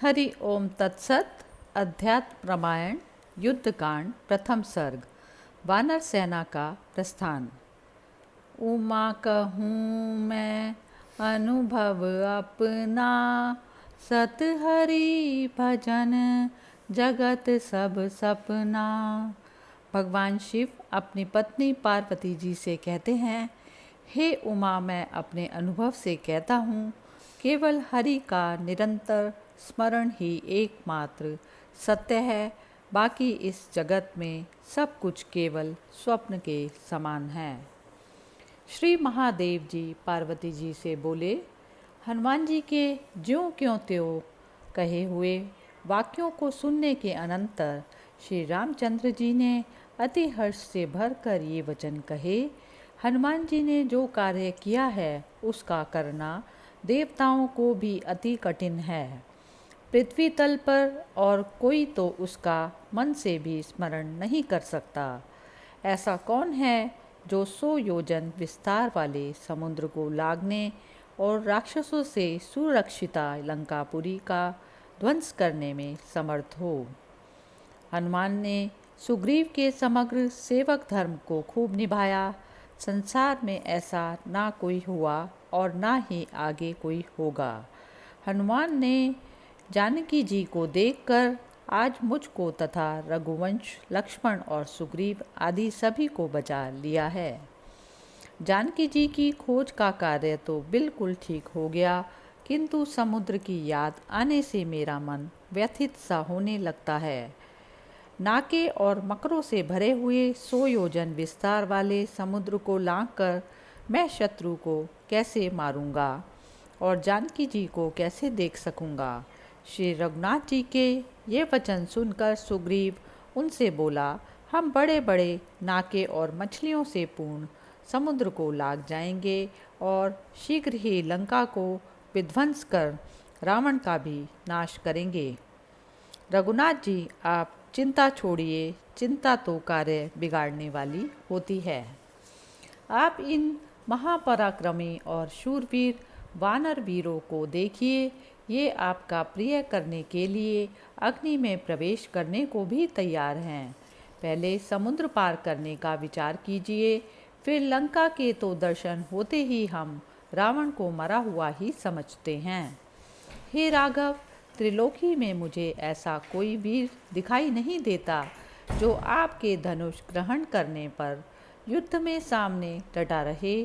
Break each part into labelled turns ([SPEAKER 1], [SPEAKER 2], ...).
[SPEAKER 1] हरि ओम तत्सत। अध्यात्म रामायण युद्धकांड प्रथम सर्ग। वानर सेना का प्रस्थान। उमा कहूँ मैं अनुभव अपना, सत हरि भजन जगत सब सपना। भगवान शिव अपनी पत्नी पार्वती जी से कहते हैं, हे उमा, मैं अपने अनुभव से कहता हूँ, केवल हरि का निरंतर स्मरण ही एकमात्र सत्य है। बाकी इस जगत में सब कुछ केवल स्वप्न के समान है। श्री महादेव जी पार्वती जी से बोले, हनुमान जी के ज्यों क्यों त्यों कहे हुए वाक्यों को सुनने के अनंतर श्री रामचंद्र जी ने अति हर्ष से भरकर ये वचन कहे, हनुमान जी ने जो कार्य किया है उसका करना देवताओं को भी अति कठिन है। पृथ्वी तल पर और कोई तो उसका मन से भी स्मरण नहीं कर सकता। ऐसा कौन है जो 100 योजन विस्तार वाले समुद्र को लागने और राक्षसों से सुरक्षिता लंकापुरी का ध्वंस करने में समर्थ हो। हनुमान ने सुग्रीव के समग्र सेवक धर्म को खूब निभाया। संसार में ऐसा ना कोई हुआ और ना ही आगे कोई होगा। हनुमान ने जानकी जी को देखकर आज मुझको तथा रघुवंश, लक्ष्मण और सुग्रीव आदि सभी को बचा लिया है। जानकी जी की खोज का कार्य तो बिल्कुल ठीक हो गया, किंतु समुद्र की याद आने से मेरा मन व्यथित सा होने लगता है। नाके और मकरों से भरे हुए 100 योजन विस्तार वाले समुद्र को लांघकर मैं शत्रु को कैसे मारूंगा और जानकी जी को कैसे देख सकूंगा। श्री रघुनाथ जी के ये वचन सुनकर सुग्रीव उनसे बोला, हम बड़े बड़े नाके और मछलियों से पूर्ण समुद्र को लाग जाएंगे और शीघ्र ही लंका को विध्वंस कर रावण का भी नाश करेंगे। रघुनाथ जी, आप चिंता छोड़िए, चिंता तो कार्य बिगाड़ने वाली होती है। आप इन महापराक्रमी और शूरवीर वानर वीरों को देखिए, ये आपका प्रिय करने के लिए अग्नि में प्रवेश करने को भी तैयार हैं। पहले समुद्र पार करने का विचार कीजिए, फिर लंका के तो दर्शन होते ही हम रावण को मरा हुआ ही समझते हैं। हे राघव, त्रिलोकी में मुझे ऐसा कोई वीर दिखाई नहीं देता जो आपके धनुष ग्रहण करने पर युद्ध में सामने डटा रहे।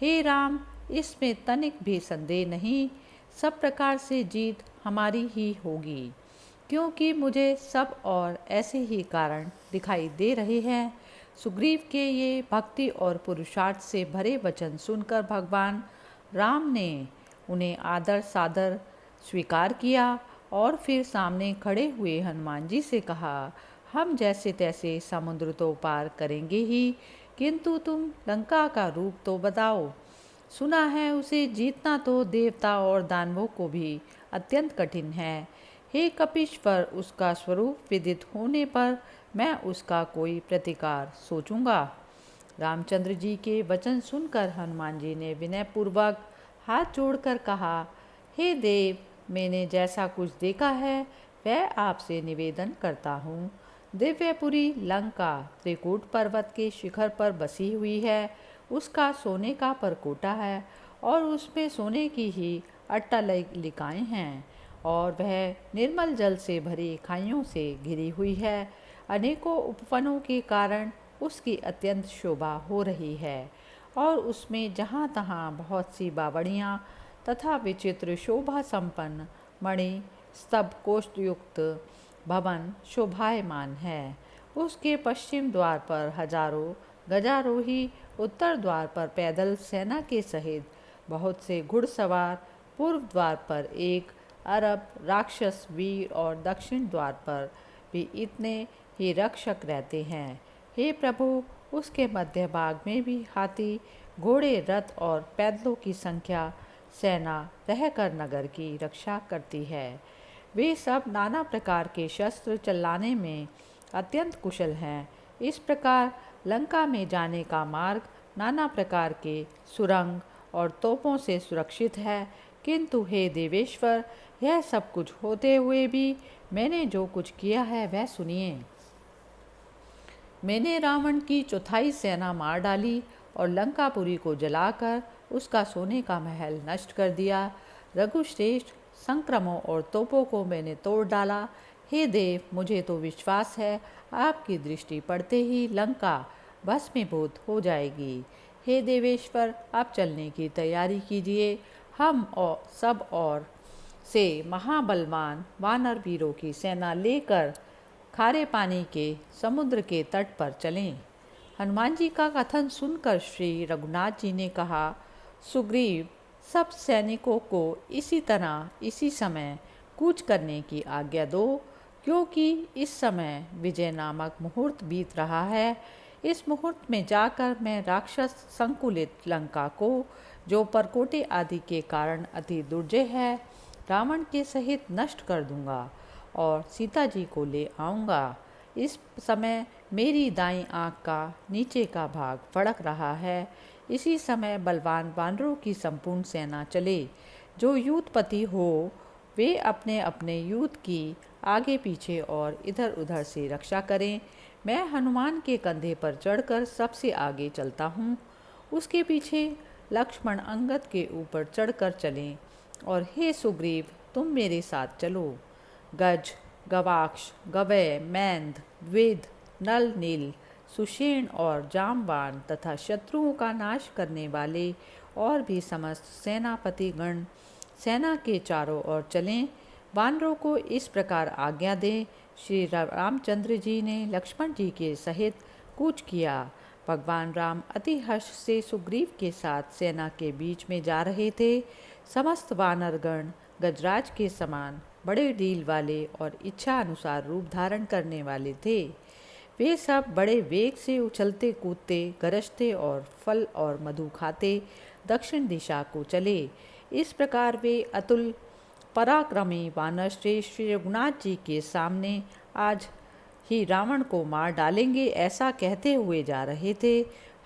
[SPEAKER 1] हे राम, इसमें तनिक भी संदेह नहीं, सब प्रकार से जीत हमारी ही होगी, क्योंकि मुझे सब और ऐसे ही कारण दिखाई दे रहे हैं। सुग्रीव के ये भक्ति और पुरुषार्थ से भरे वचन सुनकर भगवान राम ने उन्हें आदर सादर स्वीकार किया और फिर सामने खड़े हुए हनुमान जी से कहा, हम जैसे तैसे समुद्र तो पार करेंगे ही, किंतु तुम लंका का रूप तो बताओ। सुना है उसे जीतना तो देवता और दानवों को भी अत्यंत कठिन है। हे कपीश्वर, उसका स्वरूप विदित होने पर मैं उसका कोई प्रतिकार सोचूंगा। रामचंद्र जी के वचन सुनकर हनुमान जी ने विनयपूर्वक हाथ जोड़कर कहा, हे देव, मैंने जैसा कुछ देखा है वह आपसे निवेदन करता हूँ। दिव्यपुरी लंका त्रिकूट पर्वत के शिखर पर बसी हुई है। उसका सोने का परकोटा है और उसमें सोने की ही अट्टालिकाएं हैं और वह निर्मल जल से भरी खाइयों से घिरी हुई है। अनेकों उपवनों के कारण उसकी अत्यंत शोभा हो रही है और उसमें जहाँ तहाँ बहुत सी बावड़ियाँ तथा विचित्र शोभा संपन्न मणि स्तंभ कोष्ठयुक्त भवन शोभायमान है। उसके पश्चिम द्वार पर हजारों गजारोही, उत्तर द्वार पर पैदल सेना के सहित बहुत से घुड़सवार, पूर्व द्वार पर एक अरब राक्षस वीर और दक्षिण द्वार पर भी इतने ही रक्षक रहते हैं। हे प्रभु, उसके मध्य भाग में भी हाथी, घोड़े, रथ और पैदलों की संख्या सेना रहकर नगर की रक्षा करती है। वे सब नाना प्रकार के शस्त्र चलाने में अत्यंत कुशल हैं। इस प्रकार लंका में जाने का मार्ग नाना प्रकार के सुरंग और तोपों से सुरक्षित है, किंतु हे देवेश्वर, यह सब कुछ होते हुए भी मैंने जो कुछ किया है वह सुनिए। मैंने रावण की चौथाई सेना मार डाली और लंकापुरी को जलाकर उसका सोने का महल नष्ट कर दिया। रघुश्रेष्ठ, संक्रमों और तोपों को मैंने तोड़ डाला। हे देव, मुझे तो विश्वास है आपकी दृष्टि पड़ते ही लंका भस्मीभूत हो जाएगी। हे देवेश्वर, आप चलने की तैयारी कीजिए। हम और सब और से महाबलवान वानर वीरों की सेना लेकर खारे पानी के समुद्र के तट पर चलें। हनुमान जी का कथन सुनकर श्री रघुनाथ जी ने कहा, सुग्रीव, सब सैनिकों को इसी तरह इसी समय कूच करने की आज्ञा दो, क्योंकि इस समय विजय नामक मुहूर्त बीत रहा है। इस मुहूर्त में जाकर मैं राक्षस संकुलित लंका को, जो परकोटे आदि के कारण अति दुर्जय है, रावण के सहित नष्ट कर दूंगा और सीता जी को ले आऊँगा। इस समय मेरी दाईं आँख का नीचे का भाग फड़क रहा है। इसी समय बलवान वानरों की संपूर्ण सेना चले। जो यूथपति हो वे अपने अपने यूथ की आगे पीछे और इधर उधर से रक्षा करें। मैं हनुमान के कंधे पर चढ़कर सबसे आगे चलता हूँ। उसके पीछे लक्ष्मण अंगद के ऊपर चढ़कर चलें और हे सुग्रीव, तुम मेरे साथ चलो। गज, गवाक्ष, गवय, मैंद, द्विध, नल, नील, सुषेण और जामवान तथा शत्रुओं का नाश करने वाले और भी समस्त सेनापति गण सेना के चारों ओर चलें। वानरों को इस प्रकार आज्ञा दें। श्री रामचंद्र जी ने लक्ष्मण जी के सहित कूच किया। भगवान राम अति हर्ष से सुग्रीव के साथ सेना के बीच में जा रहे थे। समस्त वानरगण गजराज के समान बड़े डील वाले और इच्छा अनुसार रूप धारण करने वाले थे। वे सब बड़े वेग से उछलते कूदते, गरजते और फल और मधु खाते दक्षिण दिशा को चले। इस प्रकार वे अतुल पराक्रमी वानर श्रेष्ठ श्री रघुनाथ जी के सामने आज ही रावण को मार डालेंगे ऐसा कहते हुए जा रहे थे।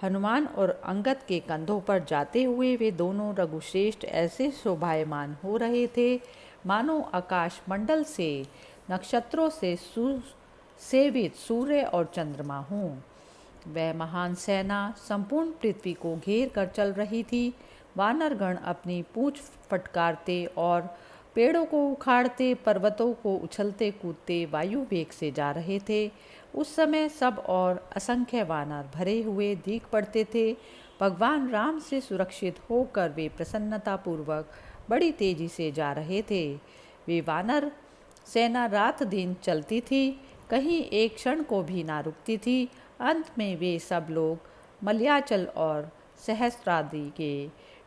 [SPEAKER 1] हनुमान और अंगद के कंधों पर जाते हुए वे दोनों रघुश्रेष्ठ ऐसे शोभायमान हो रहे थे मानो आकाश मंडल से नक्षत्रों से सेवित सूर्य और चंद्रमा हों। वह महान सेना संपूर्ण पृथ्वी को घेर कर चल रही थी। वानरगण अपनी पूंछ फटकारते और पेड़ों को उखाड़ते, पर्वतों को उछलते कूदते वायु वेग से जा रहे थे। उस समय सब और असंख्य वानर भरे हुए दिख पड़ते थे। भगवान राम से सुरक्षित होकर वे प्रसन्नतापूर्वक बड़ी तेजी से जा रहे थे। वे वानर सेना रात दिन चलती थी, कहीं एक क्षण को भी ना रुकती थी। अंत में वे सब लोग मलयाचल और सहस्त्रादि के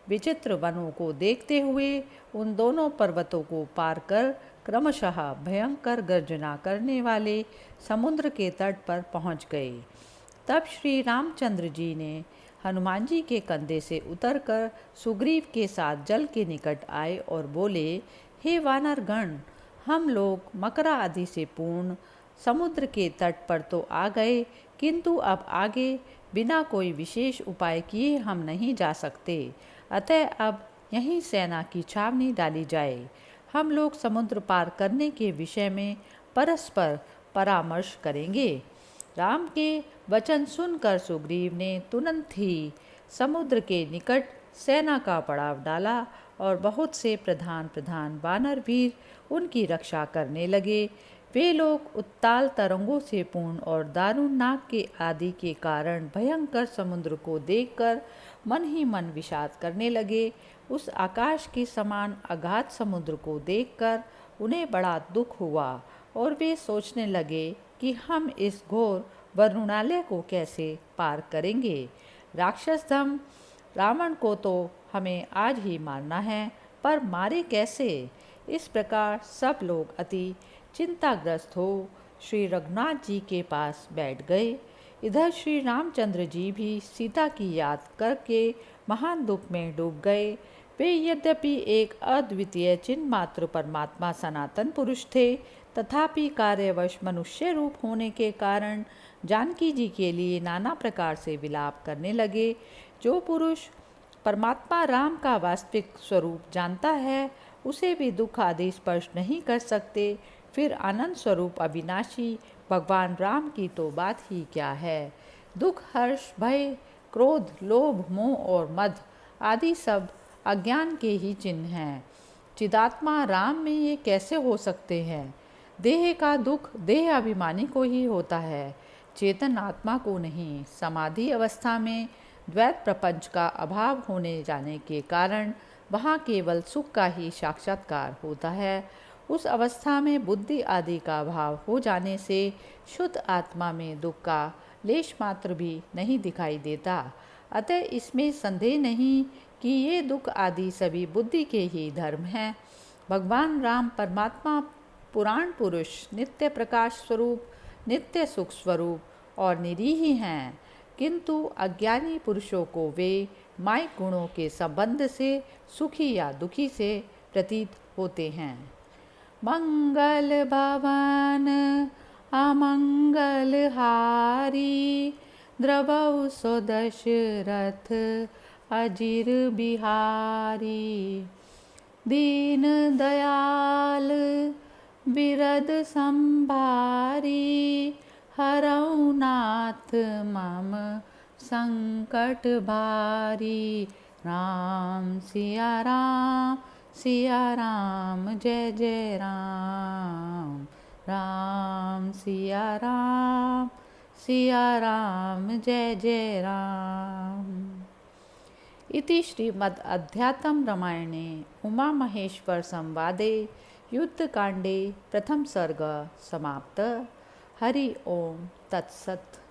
[SPEAKER 1] विचित्र वनों को देखते हुए उन दोनों पर्वतों को पार कर क्रमशः भयंकर गर्जना करने वाले समुद्र के तट पर पहुंच गए। तब श्री रामचंद्र जी ने हनुमान जी के कंधे से उतरकर सुग्रीव के साथ जल के निकट आए और बोले, हे वानरगण, हम लोग मकरा आदि से पूर्ण समुद्र के तट पर तो आ गए, किंतु अब आगे बिना कोई विशेष उपाय किए हम नहीं जा सकते। अतः अब यहीं सेना की छावनी डाली जाए। हम लोग समुद्र पार करने के विषय में परस्पर परामर्श करेंगे। राम के वचन सुनकर सुग्रीव ने तुरंत ही समुद्र के निकट सेना का पड़ाव डाला और बहुत से प्रधान प्रधान वानर वीर उनकी रक्षा करने लगे। वे लोग उत्ताल तरंगों से पूर्ण और दारुण नाग के आदि के कारण भयंकर समुद्र को देखकर मन ही मन विषाद करने लगे। उस आकाश के समान अगाध समुद्र को देखकर उन्हें बड़ा दुख हुआ और वे सोचने लगे कि हम इस घोर वरुणालय को कैसे पार करेंगे। राक्षस धम रावण को तो हमें आज ही मारना है, पर मारे कैसे? इस प्रकार सब लोग अति चिंताग्रस्त हो श्री रघुनाथ जी के पास बैठ गए। इधर श्री रामचंद्र जी भी सीता की याद करके महान दुख में डूब गए। वे यद्यपि एक अद्वितीय चिन्ह मात्र परमात्मा सनातन पुरुष थे, तथापि कार्यवश मनुष्य रूप होने के कारण जानकी जी के लिए नाना प्रकार से विलाप करने लगे। जो पुरुष परमात्मा राम का वास्तविक स्वरूप जानता है, उसे भी दुख आदि स्पर्श नहीं कर सकते, फिर आनंद स्वरूप अविनाशी भगवान राम की तो बात ही क्या है। दुख, हर्ष, भय, क्रोध, लोभ, मोह और मद आदि सब अज्ञान के ही चिन्ह हैं। चिदात्मा राम में ये कैसे हो सकते हैं? देह का दुख देह अभिमानी को ही होता है, चेतन आत्मा को नहीं। समाधि अवस्था में द्वैत प्रपंच का अभाव होने जाने के कारण वहाँ केवल सुख का ही साक्षात्कार होता है। उस अवस्था में बुद्धि आदि का अभाव हो जाने से शुद्ध आत्मा में दुख का लेश मात्र भी नहीं दिखाई देता। अतः इसमें संदेह नहीं कि ये दुख आदि सभी बुद्धि के ही धर्म हैं। भगवान राम परमात्मा पुराण पुरुष, नित्य प्रकाश स्वरूप, नित्य सुख स्वरूप और निरीह हैं, किंतु अज्ञानी पुरुषों को वे मायिक गुणों के संबंध से सुखी या दुखी से प्रतीत होते हैं। मंगल भवन अमंगल हारी, द्रवौ सो दशरथ अजिर बिहारी। दीन दयाल बिरद संभारी, हरौ नाथ मम संकट भारी। राम सिया राम, सिया राम जय जय राम। राम सिया राम, सिया राम जय जय राम। इति श्रीमद् अध्यात्म रामायणे उमा महेश्वर संवादे युद्धकांडे प्रथम सर्ग समाप्त। हरि ओम तत्सत्।